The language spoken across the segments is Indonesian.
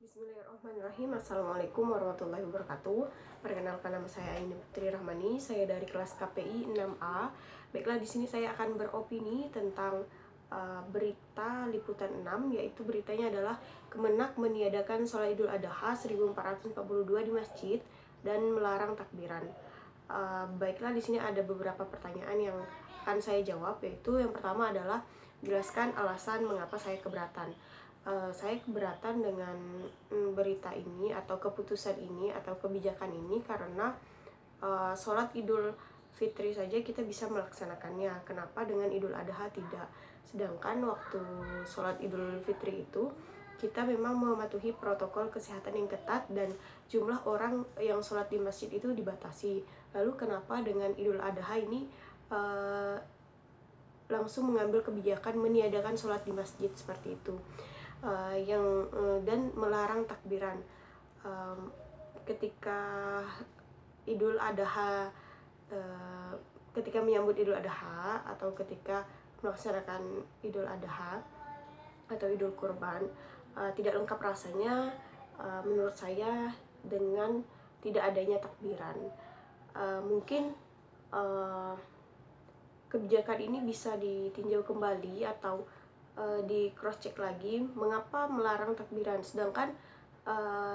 Bismillahirrahmanirrahim. Assalamualaikum warahmatullahi wabarakatuh. Perkenalkan, nama saya Aini Putri Rahmani. Saya dari kelas KPI 6A. Baiklah, di sini saya akan beropini tentang berita liputan 6, yaitu beritanya adalah Kemenak meniadakan sholat Idul Adha 1442 di masjid dan melarang takbiran. Baiklah, di sini ada beberapa pertanyaan yang akan saya jawab, yaitu yang pertama adalah jelaskan alasan mengapa saya keberatan. Saya keberatan dengan berita ini atau keputusan ini atau kebijakan ini karena sholat Idul Fitri saja kita bisa melaksanakannya. Kenapa dengan Idul Adha tidak? Sedangkan waktu sholat Idul Fitri itu kita memang mematuhi protokol kesehatan yang ketat dan jumlah orang yang sholat di masjid itu dibatasi. Lalu kenapa dengan Idul Adha ini langsung mengambil kebijakan meniadakan sholat di masjid seperti itu, dan melarang takbiran ketika Idul Adha, ketika menyambut Idul Adha atau ketika melaksanakan Idul Adha atau Idul Kurban, tidak lengkap rasanya menurut saya dengan tidak adanya takbiran. Mungkin kebijakan ini bisa ditinjau kembali atau di cross check lagi mengapa melarang takbiran, sedangkan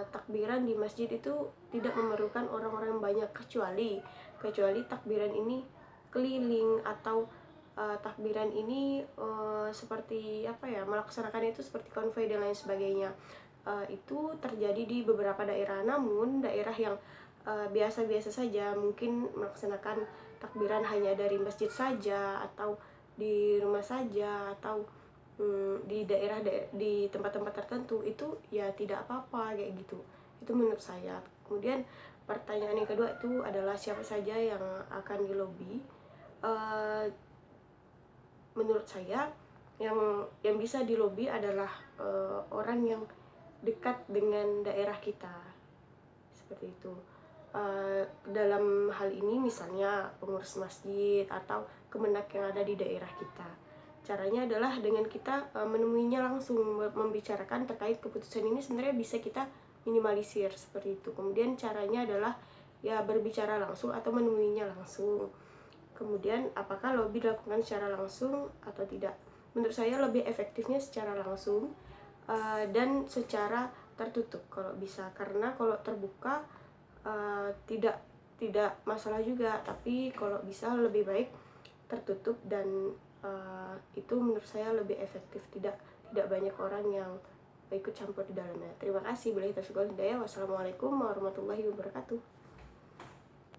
takbiran di masjid itu tidak memerlukan orang-orang yang banyak, kecuali takbiran ini keliling atau takbiran ini seperti apa ya, melaksanakan itu seperti konvoy dan lain sebagainya. Itu terjadi di beberapa daerah, namun daerah yang biasa-biasa saja mungkin melaksanakan takbiran hanya dari masjid saja atau di rumah saja atau di daerah di tempat-tempat tertentu, itu ya tidak apa-apa kayak gitu. Itu menurut saya. Kemudian pertanyaan yang kedua itu adalah siapa saja yang akan dilobi. Menurut saya yang bisa dilobi adalah orang yang dekat dengan daerah kita, seperti itu. Dalam hal ini misalnya pengurus masjid atau Kemenak yang ada di daerah kita. Caranya adalah dengan kita menemuinya langsung, membicarakan terkait keputusan ini sebenarnya bisa kita minimalisir seperti itu. Kemudian caranya adalah ya berbicara langsung atau menemuinya langsung. Kemudian apakah lobby dilakukan secara langsung atau tidak? Menurut saya lebih efektifnya secara langsung dan secara tertutup kalau bisa, karena kalau terbuka tidak masalah juga, tapi kalau bisa lebih baik tertutup dan itu menurut saya lebih efektif, tidak banyak orang yang ikut campur di dalamnya. Terima kasih. Wassalamualaikum warahmatullahi wabarakatuh.